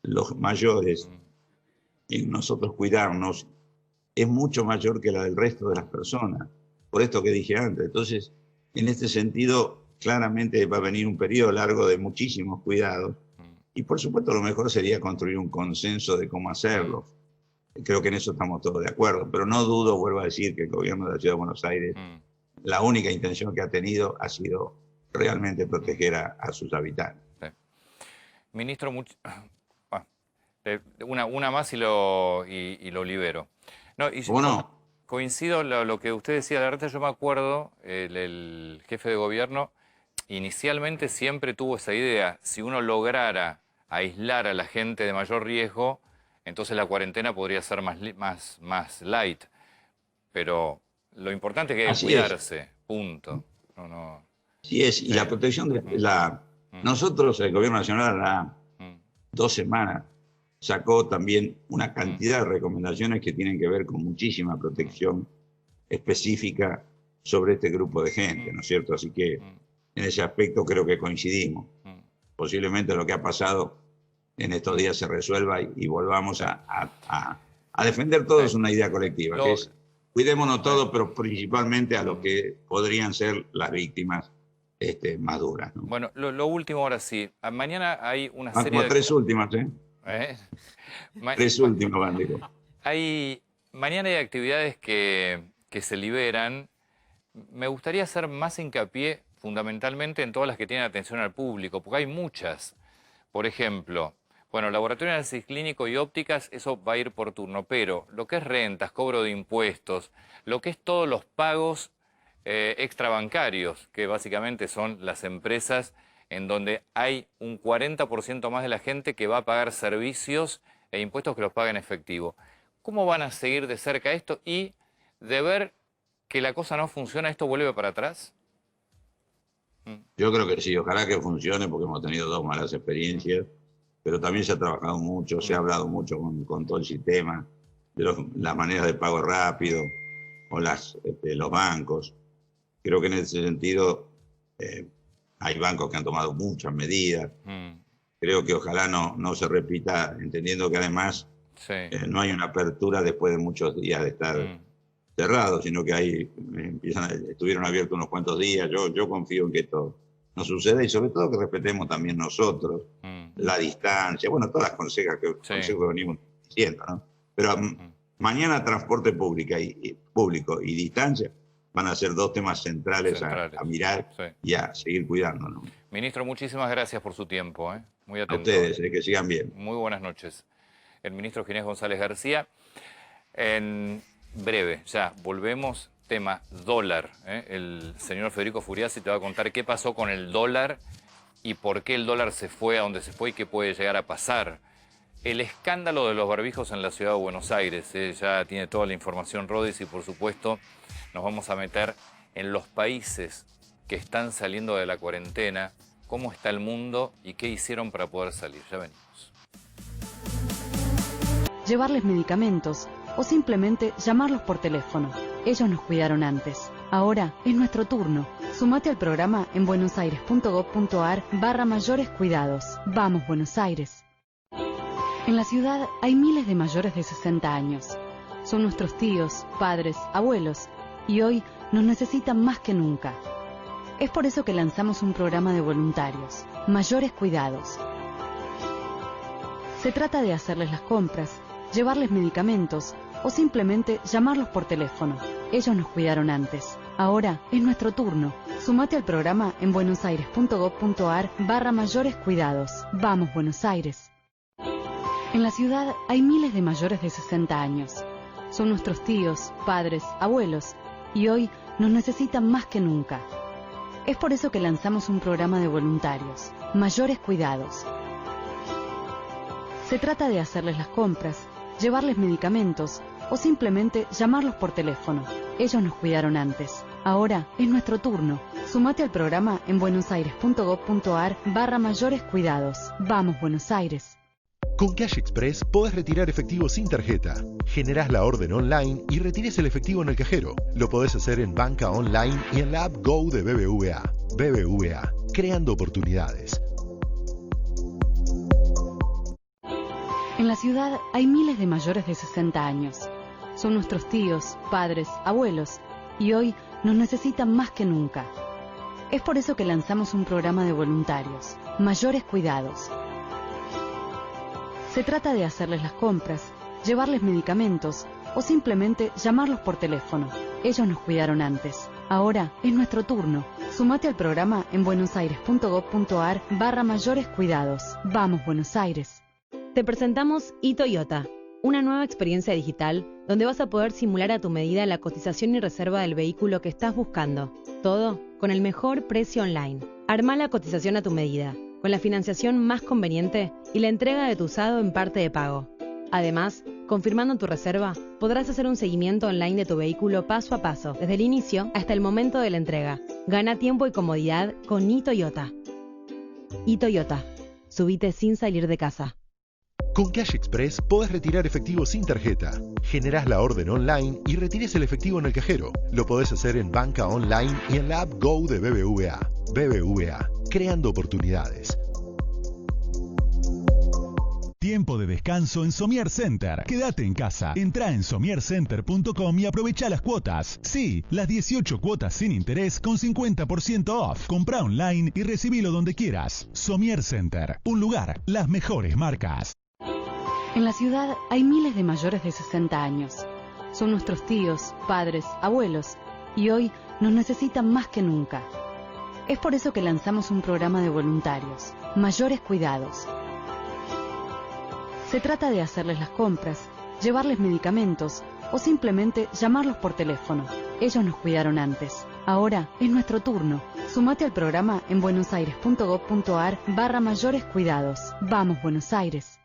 los mayores, en nosotros cuidarnos, es mucho mayor que la del resto de las personas, por esto que dije antes. Entonces, en este sentido, claramente va a venir un periodo largo de muchísimos cuidados, y por supuesto lo mejor sería construir un consenso de cómo hacerlo. Creo que en eso estamos todos de acuerdo, pero no dudo, vuelvo a decir, que el gobierno de la Ciudad de Buenos Aires, la única intención que ha tenido ha sido realmente proteger a sus habitantes. Ministro, una más y lo libero. No, y coincido lo que usted decía, la verdad yo me acuerdo, el jefe de gobierno inicialmente siempre tuvo esa idea, si uno lograra aislar a la gente de mayor riesgo, entonces la cuarentena podría ser más light. Pero lo importante es que cuidarse, punto. Sí es, y la protección de nosotros, el gobierno nacional, a 2 semanas, sacó también una cantidad de recomendaciones que tienen que ver con muchísima protección específica sobre este grupo de gente, ¿no es cierto? Así que en ese aspecto creo que coincidimos. Posiblemente lo que ha pasado en estos días se resuelva y volvamos a defender todos una idea colectiva, que es cuidémonos todos, pero principalmente a lo que podrían ser las víctimas más duras, ¿no? Bueno, lo último ahora sí. Mañana hay una serie como 3 últimas, ¿eh? 3 últimas, bandido. Mañana hay actividades que se liberan. Me gustaría hacer más hincapié fundamentalmente en todas las que tienen atención al público, porque hay muchas. Por ejemplo, laboratorio de análisis clínico y ópticas, eso va a ir por turno, pero lo que es rentas, cobro de impuestos, lo que es todos los pagos extrabancarios, que básicamente son las empresas en donde hay un 40% más de la gente que va a pagar servicios e impuestos que los paga en efectivo. ¿Cómo van a seguir de cerca esto y de ver que la cosa no funciona, esto vuelve para atrás? Yo creo que sí, ojalá que funcione porque hemos tenido 2 malas experiencias, pero también se ha trabajado mucho, se ha hablado mucho con todo el sistema, de las maneras de pago rápido o los bancos. Creo que en ese sentido hay bancos que han tomado muchas medidas. Creo que ojalá no se repita, entendiendo que además Sí. No hay una apertura después de muchos días de estar cerrados, sino que ahí estuvieron abiertos unos cuantos días. Yo confío en que esto no suceda y sobre todo que respetemos también nosotros la distancia, bueno, todas las consejos que venimos diciendo, ¿no? Pero mañana transporte público y distancia van a ser dos temas centrales. A mirar y a seguir cuidándonos. Ministro, muchísimas gracias por su tiempo. Muy atento. A ustedes, que sigan bien. Muy buenas noches. El ministro Ginés González García. En breve, ya volvemos. Tema dólar. El señor Federico Furiasi te va a contar qué pasó con el dólar y por qué el dólar se fue a donde se fue y qué puede llegar a pasar. El escándalo de los barbijos en la ciudad de Buenos Aires. Ya tiene toda la información Rodis y por supuesto nos vamos a meter en los países que están saliendo de la cuarentena, cómo está el mundo y qué hicieron para poder salir. Ya venimos. Llevarles medicamentos o simplemente llamarlos por teléfono. Ellos nos cuidaron antes. Ahora es nuestro turno. Sumate al programa en buenosaires.gov.ar/mayores cuidados. Vamos, Buenos Aires. En la ciudad hay miles de mayores de 60 años. Son nuestros tíos, padres, abuelos, y hoy nos necesitan más que nunca. Es por eso que lanzamos un programa de voluntarios, Mayores Cuidados. Se trata de hacerles las compras, llevarles medicamentos o simplemente llamarlos por teléfono. Ellos nos cuidaron antes. Ahora es nuestro turno. Sumate al programa en buenosaires.gov.ar/mayores cuidados. Vamos, Buenos Aires. En la ciudad hay miles de mayores de 60 años. Son nuestros tíos, padres, abuelos, y hoy nos necesitan más que nunca. Es por eso que lanzamos un programa de voluntarios, Mayores Cuidados. Se trata de hacerles las compras, llevarles medicamentos o simplemente llamarlos por teléfono. Ellos nos cuidaron antes. Ahora es nuestro turno. Sumate al programa en buenosaires.gov.ar/mayores cuidados. Vamos, Buenos Aires. Con Cash Express podés retirar efectivo sin tarjeta. Generás la orden online y retires el efectivo en el cajero. Lo podés hacer en banca online y en la app Go de BBVA. BBVA, creando oportunidades. En la ciudad hay miles de mayores de 60 años. Son nuestros tíos, padres, abuelos, y hoy nos necesitan más que nunca. Es por eso que lanzamos un programa de voluntarios, Mayores Cuidados. Se trata de hacerles las compras, llevarles medicamentos o simplemente llamarlos por teléfono. Ellos nos cuidaron antes. Ahora es nuestro turno. Sumate al programa en buenosaires.gov.ar/mayores cuidados. Vamos, Buenos Aires. Te presentamos iToyota, una nueva experiencia digital donde vas a poder simular a tu medida la cotización y reserva del vehículo que estás buscando. Todo con el mejor precio online. Arma la cotización a tu medida, con la financiación más conveniente y la entrega de tu usado en parte de pago. Además, confirmando tu reserva, podrás hacer un seguimiento online de tu vehículo paso a paso, desde el inicio hasta el momento de la entrega. Gana tiempo y comodidad con iToyota. iToyota. Subite sin salir de casa. Con Cash Express podés retirar efectivo sin tarjeta. Generás la orden online y retires el efectivo en el cajero. Lo podés hacer en banca online y en la app Go de BBVA. BBVA, creando oportunidades. Tiempo de descanso en Somier Center. Quédate en casa. Entrá en somiercenter.com y aprovecha las cuotas. Sí, las 18 cuotas sin interés con 50% off. Comprá online y recibilo donde quieras. Somier Center. Un lugar, las mejores marcas. En la ciudad hay miles de mayores de 60 años. Son nuestros tíos, padres, abuelos, y hoy nos necesitan más que nunca. Es por eso que lanzamos un programa de voluntarios, Mayores Cuidados. Se trata de hacerles las compras, llevarles medicamentos o simplemente llamarlos por teléfono. Ellos nos cuidaron antes. Ahora es nuestro turno. Sumate al programa en buenosaires.gov.ar/mayores cuidados. Vamos, Buenos Aires.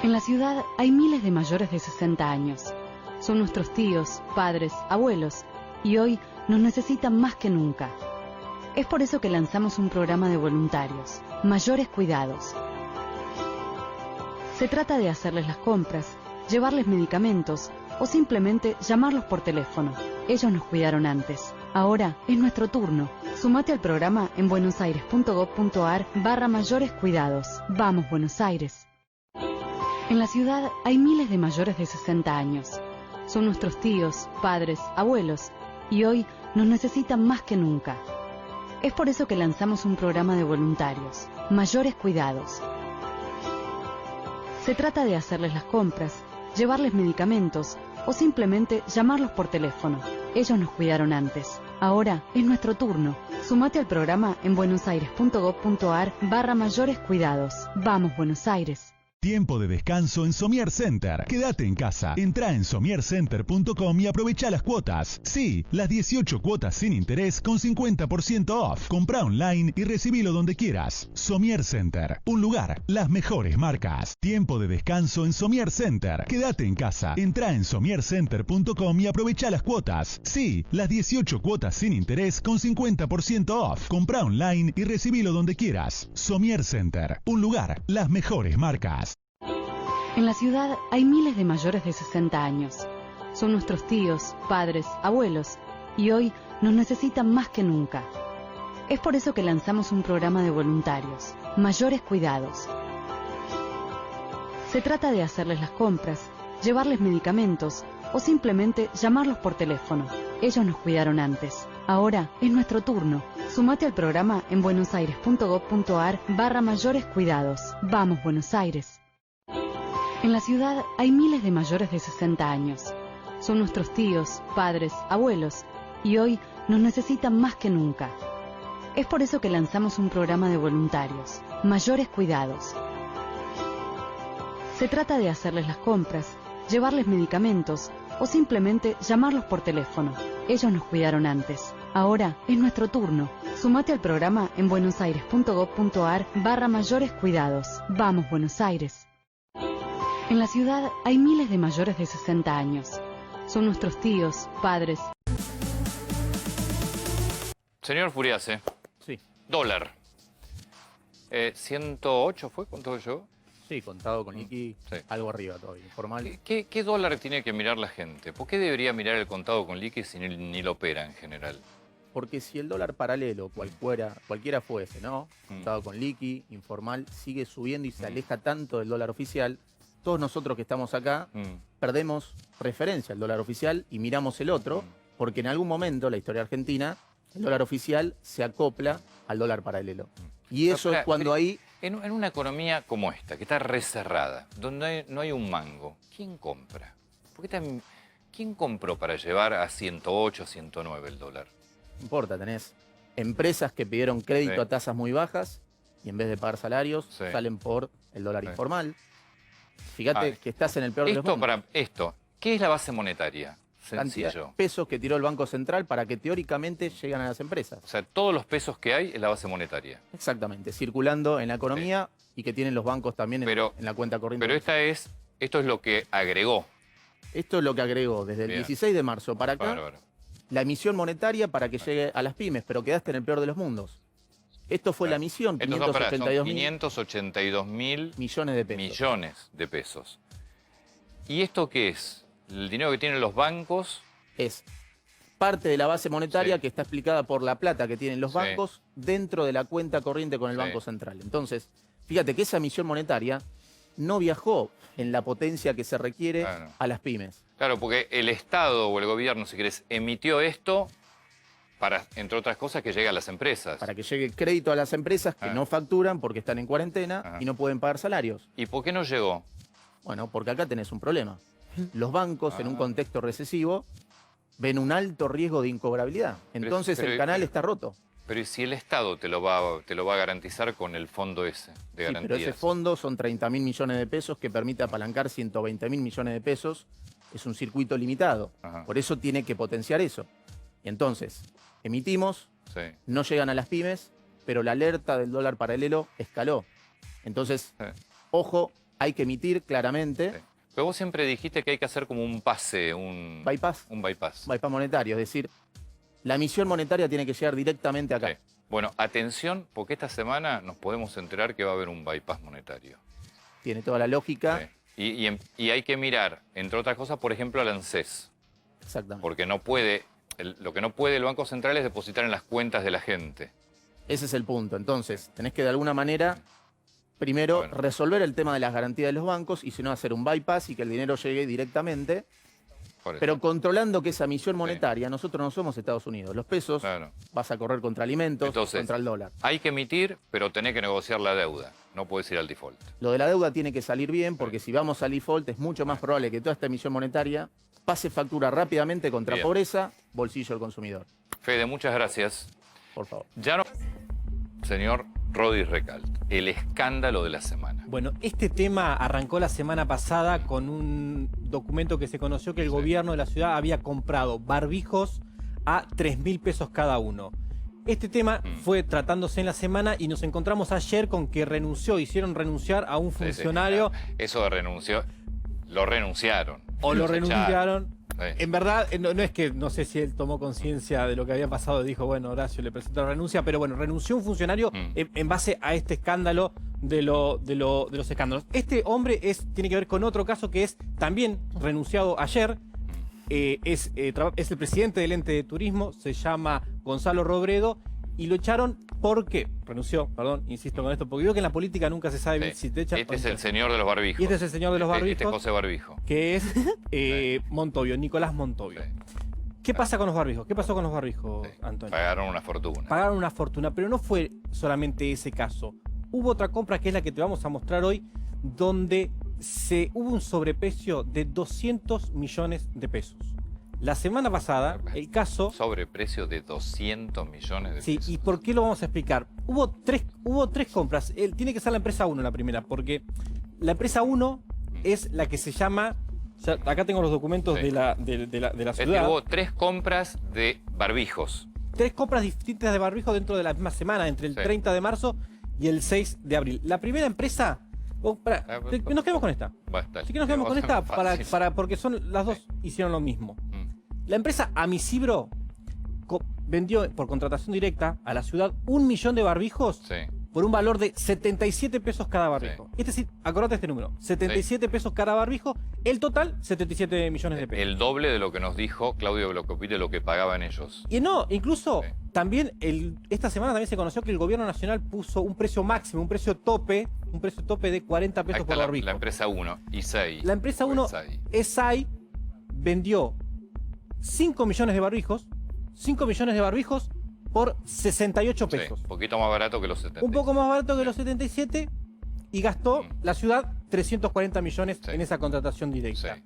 En la ciudad hay miles de mayores de 60 años. Son nuestros tíos, padres, abuelos, y hoy nos necesitan más que nunca. Es por eso que lanzamos un programa de voluntarios, Mayores Cuidados. Se trata de hacerles las compras, llevarles medicamentos o simplemente llamarlos por teléfono. Ellos nos cuidaron antes. Ahora es nuestro turno. Sumate al programa en buenosaires.gov.ar/mayores cuidados. Vamos, Buenos Aires. En la ciudad hay miles de mayores de 60 años. Son nuestros tíos, padres, abuelos, y hoy nos necesitan más que nunca. Es por eso que lanzamos un programa de voluntarios, Mayores Cuidados. Se trata de hacerles las compras, llevarles medicamentos o simplemente llamarlos por teléfono. Ellos nos cuidaron antes. Ahora es nuestro turno. Sumate al programa en buenosaires.gov.ar/mayores cuidados. Vamos, Buenos Aires. Tiempo de descanso en Somier Center. Quédate en casa. Entrá en somiercenter.com y aprovecha las cuotas. Sí, las 18 cuotas sin interés con 50% off. Comprá online y recibilo donde quieras. Somier Center. Un lugar, las mejores marcas. Tiempo de descanso en Somier Center. Quédate en casa. Entrá en somiercenter.com y aprovecha las cuotas. Sí, las 18 cuotas sin interés con 50% off. Comprá online y recibilo donde quieras. Somier Center. Un lugar, las mejores marcas. En la ciudad hay miles de mayores de 60 años. Son nuestros tíos, padres, abuelos, y hoy nos necesitan más que nunca. Es por eso que lanzamos un programa de voluntarios, Mayores Cuidados. Se trata de hacerles las compras, llevarles medicamentos o simplemente llamarlos por teléfono. Ellos nos cuidaron antes. Ahora es nuestro turno. Sumate al programa en buenosaires.gov.ar/mayores cuidados. Vamos, Buenos Aires. En la ciudad hay miles de mayores de 60 años. Son nuestros tíos, padres, abuelos, y hoy nos necesitan más que nunca. Es por eso que lanzamos un programa de voluntarios, Mayores Cuidados. Se trata de hacerles las compras, llevarles medicamentos o simplemente llamarlos por teléfono. Ellos nos cuidaron antes. Ahora es nuestro turno. Sumate al programa en buenosaires.gov.ar/mayores cuidados. Vamos, Buenos Aires. En la ciudad hay miles de mayores de 60 años. Son nuestros tíos, padres. Señor Furiase. Sí. Dólar. 108 fue, ¿cuánto llegó? Sí, contado con liqui, algo arriba todavía, informal. ¿Qué dólar tiene que mirar la gente? ¿Por qué debería mirar el contado con liqui si ni lo opera en general? Porque si el dólar paralelo, cualquiera fuese, ¿no? Contado con liqui, informal, sigue subiendo y se aleja tanto del dólar oficial, todos nosotros que estamos acá perdemos referencia al dólar oficial y miramos el otro, porque en algún momento, la historia argentina, el dólar oficial se acopla al dólar paralelo. Y eso es cuando ahí... En una economía como esta, que está recerrada, donde no hay un mango, ¿quién compra? ¿Quién compró para llevar a 108, 109 el dólar? No importa, tenés empresas que pidieron crédito a tasas muy bajas y en vez de pagar salarios salen por el dólar informal. Fíjate que estás en el peor de los mundos. ¿Qué es la base monetaria? Sencillo. Pesos que tiró el Banco Central para que teóricamente lleguen a las empresas. O sea, todos los pesos que hay es la base monetaria. Exactamente, circulando en la economía y que tienen los bancos también en la cuenta corriente. Pero esto es lo que agregó. Esto es lo que agregó desde el 16 de marzo para acá. La emisión monetaria para que llegue a las pymes, pero quedaste en el peor de los mundos. Esto fue la emisión, 582.000 millones de pesos. ¿Y esto qué es? El dinero que tienen los bancos es parte de la base monetaria que está explicada por la plata que tienen los bancos dentro de la cuenta corriente con el Banco Central. Entonces, fíjate que esa emisión monetaria no viajó en la potencia que se requiere a las pymes. Claro, porque el Estado o el gobierno, si querés, emitió esto para, entre otras cosas, que llegue a las empresas. Para que llegue crédito a las empresas que no facturan porque están en cuarentena y no pueden pagar salarios. ¿Y por qué no llegó? Bueno, porque acá tenés un problema. Los bancos, en un contexto recesivo, ven un alto riesgo de incobrabilidad. Entonces el canal está roto. Pero ¿y si el Estado te lo va a garantizar con el fondo ese de garantías? Pero ese fondo son 30.000 millones de pesos que permite apalancar 120.000 millones de pesos. Es un circuito limitado. Por eso tiene que potenciar eso. Y entonces, emitimos, no llegan a las pymes, pero la alerta del dólar paralelo escaló. Entonces, ojo, hay que emitir claramente. Pero vos siempre dijiste que hay que hacer como un pase, un bypass. Un bypass. Bypass monetario, es decir, la emisión monetaria tiene que llegar directamente acá. Bueno, atención, porque esta semana nos podemos enterar que va a haber un bypass monetario. Tiene toda la lógica. Y hay que mirar, entre otras cosas, por ejemplo, al ANSES. Exactamente. Porque no puede, lo que no puede el Banco Central es depositar en las cuentas de la gente. Ese es el punto. Entonces, tenés que de alguna manera primero resolver el tema de las garantías de los bancos y si no hacer un bypass y que el dinero llegue directamente. Pero controlando que esa emisión monetaria, nosotros no somos Estados Unidos. Los pesos vas a correr contra alimentos, entonces, contra el dólar. Hay que emitir, pero tenés que negociar la deuda. No puedes ir al default. Lo de la deuda tiene que salir bien porque si vamos al default es mucho más probable que toda esta emisión monetaria pase factura rápidamente contra pobreza, bolsillo del consumidor. Fede, muchas gracias. Por favor. Ya no... Señor Rodi Recalt, el escándalo de la semana. Bueno, este tema arrancó la semana pasada con un documento que se conoció que el gobierno de la ciudad había comprado barbijos a 3.000 pesos cada uno. Este tema fue tratándose en la semana y nos encontramos ayer con que hicieron renunciar a un funcionario. Eso de renunció, lo renunciaron. O lo renunciaron. Sí. En verdad, no es que, no sé si él tomó conciencia de lo que había pasado y dijo, bueno, Horacio le presentó la renuncia, pero bueno, renunció un funcionario en base a este escándalo de los escándalos. Este hombre tiene que ver con otro caso que es también renunciado ayer. Es el presidente del ente de turismo, se llama Gonzalo Robredo, y lo echaron porque, renunció, perdón, insisto con esto, porque digo que en la política nunca se sabe si te echan. Este es el señor de los barbijos. Y este es el señor de los barbijos. Este es José Barbijo. Que es Montovio, Nicolás Montovio. ¿Qué pasa con los barbijos? ¿Qué pasó con los barbijos, Antonio? Pagaron una fortuna. Pagaron una fortuna, pero no fue solamente ese caso. Hubo otra compra que es la que te vamos a mostrar hoy, donde hubo un sobreprecio de 200 millones de pesos. La semana pasada, el caso... Sobreprecio de 200 millones de pesos. Sí, ¿y por qué lo vamos a explicar? Hubo tres compras. Tiene que ser la empresa 1 la primera, porque la empresa 1 es la que se llama... Acá tengo los documentos de la ciudad. Hubo 3 compras de barbijos. 3 compras distintas de barbijos dentro de la misma semana, entre el 30 de marzo y el 6 de abril. La primera empresa... nos quedamos con esta. Así que nos quedamos con esta porque las dos hicieron lo mismo. La empresa Amisibro vendió por contratación directa a la ciudad 1 millón de barbijos por un valor de 77 pesos cada barbijo. Es decir, acordate este número, 77 pesos cada barbijo, el total 77 millones de pesos. El doble de lo que nos dijo Claudio Blocopit de lo que pagaban ellos. Y no, incluso también esta semana también se conoció que el gobierno nacional puso un precio máximo, un precio tope de 40 pesos por barbijo. La empresa 1, ESAI. La empresa 1, ESAI, vendió 5 millones de barbijos, por 68 pesos. Un poquito más barato que los 70. Un poco más barato que los 77 y gastó la ciudad 340 millones en esa contratación directa.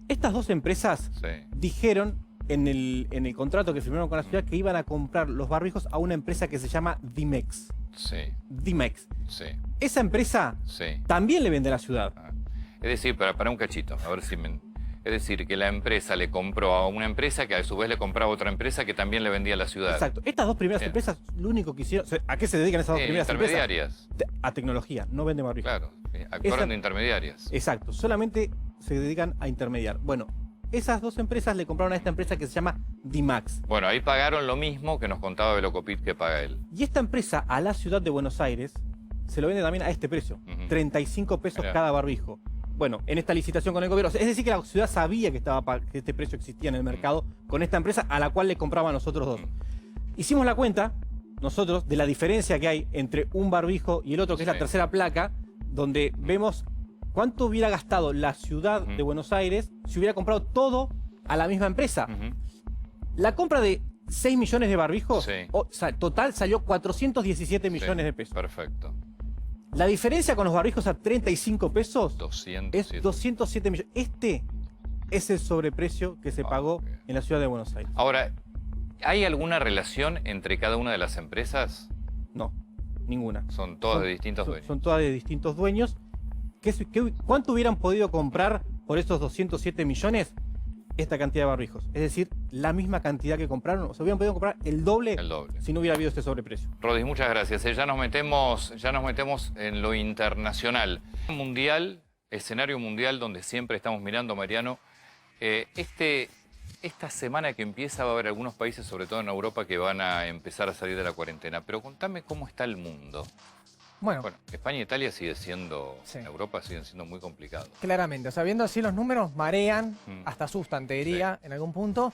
Estas dos empresas dijeron en el contrato que firmaron con la ciudad que iban a comprar los barbijos a una empresa que se llama Dimex. Dimex. Esa empresa también le vende a la ciudad. Es decir, para un cachito, a ver si Es decir, que la empresa le compró a una empresa que a su vez le compraba a otra empresa que también le vendía a la ciudad. Exacto. Estas dos primeras empresas, lo único que hicieron... ¿A qué se dedican esas dos primeras intermediarias. Empresas? A tecnología, no venden barbijos. Claro, actuaron de intermediarias. Exacto, solamente se dedican a intermediar. Bueno, esas dos empresas le compraron a esta empresa que se llama Dimax. Bueno, ahí pagaron lo mismo que nos contaba Velocopit que paga él. Y esta empresa a la ciudad de Buenos Aires se lo vende también a este precio, 35 pesos cada barbijo. Bueno, en esta licitación con el gobierno. Es decir, que la ciudad sabía que este precio existía en el mercado con esta empresa a la cual le compraban a nosotros dos. Hicimos la cuenta, nosotros, de la diferencia que hay entre un barbijo y el otro, que es la tercera placa, donde vemos cuánto hubiera gastado la ciudad de Buenos Aires si hubiera comprado todo a la misma empresa. La compra de 6 millones de barbijos, total salió 417 millones de pesos. Perfecto. La diferencia con los barbijos a 35 pesos 207. Es 207 millones. Este es el sobreprecio que se pagó en la ciudad de Buenos Aires. Ahora, ¿hay alguna relación entre cada una de las empresas? No, ninguna. Son todas de distintos dueños. Son todas de distintos dueños. ¿Cuánto hubieran podido comprar por estos 207 millones? Esta cantidad de barbijos. Es decir, la misma cantidad que compraron. O sea, hubieran podido comprar el doble si no hubiera habido este sobreprecio. Rodi, muchas gracias. Ya nos metemos en lo internacional. Mundial, escenario mundial donde siempre estamos mirando, Mariano. Esta semana que empieza va a haber algunos países, sobre todo en Europa, que van a empezar a salir de la cuarentena. Pero contame cómo está el mundo. Bueno, España e Italia sigue siendo, en Europa siguen siendo muy complicados. Claramente, o sea, viendo así los números, marean, hasta asustan, te diría, en algún punto.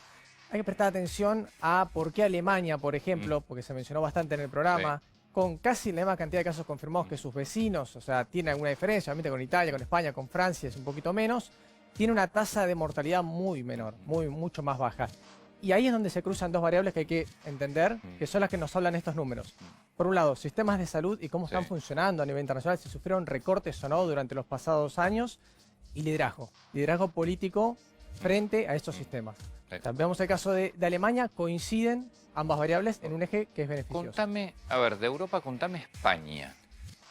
Hay que prestar atención a por qué Alemania, por ejemplo, porque se mencionó bastante en el programa, con casi la misma cantidad de casos confirmados que sus vecinos, o sea, tiene alguna diferencia, obviamente con Italia, con España, con Francia es un poquito menos, tiene una tasa de mortalidad muy menor, mucho más baja. Y ahí es donde se cruzan dos variables que hay que entender, que son las que nos hablan estos números. Por un lado, sistemas de salud y cómo están funcionando a nivel internacional, si sufrieron recortes o no durante los pasados años, y liderazgo político frente a estos sistemas. Vemos el caso de Alemania, coinciden ambas variables en un eje que es beneficioso. Contame, a ver, de Europa, contame España.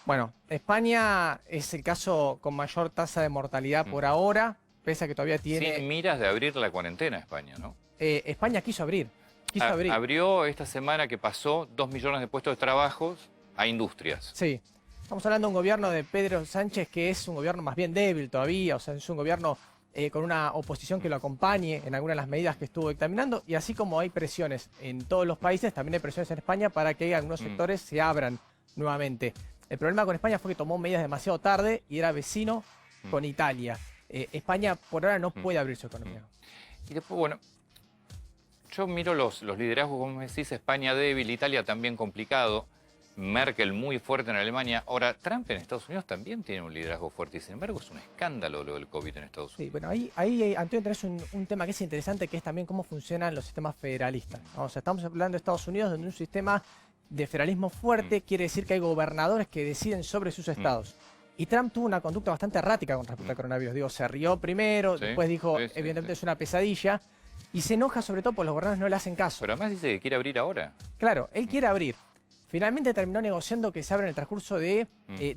Bueno, España es el caso con mayor tasa de mortalidad por ahora, pese a que todavía tiene... Sin miras de abrir la cuarentena España, ¿no? España quiso abrir. Abrió esta semana que pasó 2 millones de puestos de trabajo a industrias. Sí. Estamos hablando de un gobierno de Pedro Sánchez que es un gobierno más bien débil todavía, o sea, es un gobierno con una oposición que lo acompañe en algunas de las medidas que estuvo dictaminando, y así como hay presiones en todos los países, también hay presiones en España para que algunos sectores se abran nuevamente. El problema con España fue que tomó medidas demasiado tarde y era vecino con Italia. España por ahora no puede abrir su economía. Y después, bueno, yo miro los liderazgos, como decís, España débil, Italia también complicado, Merkel muy fuerte en Alemania. Ahora, Trump en Estados Unidos también tiene un liderazgo fuerte y sin embargo es un escándalo lo del COVID en Estados Unidos. Sí, bueno, ahí Antonio, tenés un tema que es interesante, que es también cómo funcionan los sistemas federalistas, ¿no? O sea, estamos hablando de Estados Unidos, donde un sistema de federalismo fuerte quiere decir que hay gobernadores que deciden sobre sus estados. Y Trump tuvo una conducta bastante errática con respecto al coronavirus. Digo, se rió primero, después dijo, evidentemente es una pesadilla, y se enoja sobre todo porque los gobernadores no le hacen caso. Pero además dice que quiere abrir ahora. Claro, él quiere abrir. Finalmente terminó negociando que se abra en el transcurso de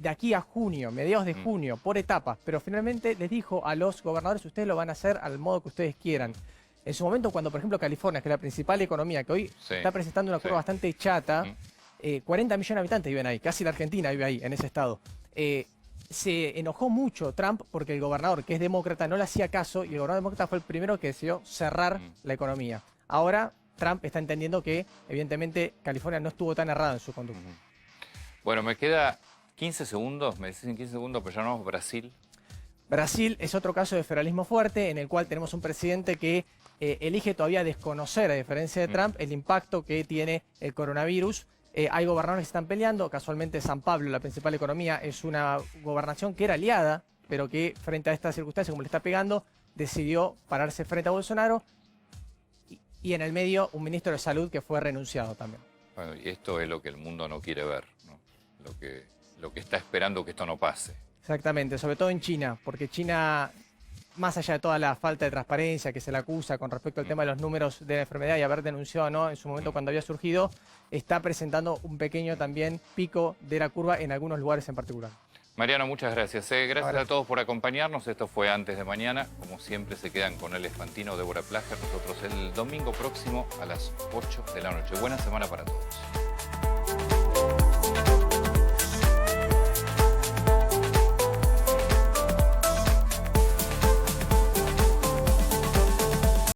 aquí a junio, mediados de junio, por etapas. Pero finalmente les dijo a los gobernadores, ustedes lo van a hacer al modo que ustedes quieran. En su momento, cuando por ejemplo California, que es la principal economía, que hoy está presentando una curva bastante chata, 40 millones de habitantes viven ahí, casi la Argentina vive ahí, en ese estado. Se enojó mucho Trump porque el gobernador, que es demócrata, no le hacía caso y el gobernador demócrata fue el primero que decidió cerrar la economía. Ahora Trump está entendiendo que, evidentemente, California no estuvo tan errado en su conducta. Bueno, me queda 15 segundos, me decís en 15 segundos, pero ya no, Brasil. Brasil es otro caso de federalismo fuerte, en el cual tenemos un presidente que elige todavía desconocer, a diferencia de Trump, el impacto que tiene el coronavirus. Hay gobernadores que están peleando, casualmente San Pablo, la principal economía, es una gobernación que era aliada, pero que frente a estas circunstancias, como le está pegando, decidió pararse frente a Bolsonaro. Y en el medio, un ministro de Salud que fue renunciado también. Bueno, y esto es lo que el mundo no quiere ver, ¿no? Lo que está esperando que esto no pase. Exactamente, sobre todo en China, porque China, más allá de toda la falta de transparencia que se le acusa con respecto al tema de los números de la enfermedad y haber denunciado no en su momento cuando había surgido, está presentando un pequeño también pico de la curva en algunos lugares en particular. Mariano, muchas gracias. Gracias a todos por acompañarnos. Esto fue Antes de Mañana. Como siempre, se quedan con Alex Fantino, Débora Plager. Nosotros el domingo próximo a las 8 de la noche. Buena semana para todos.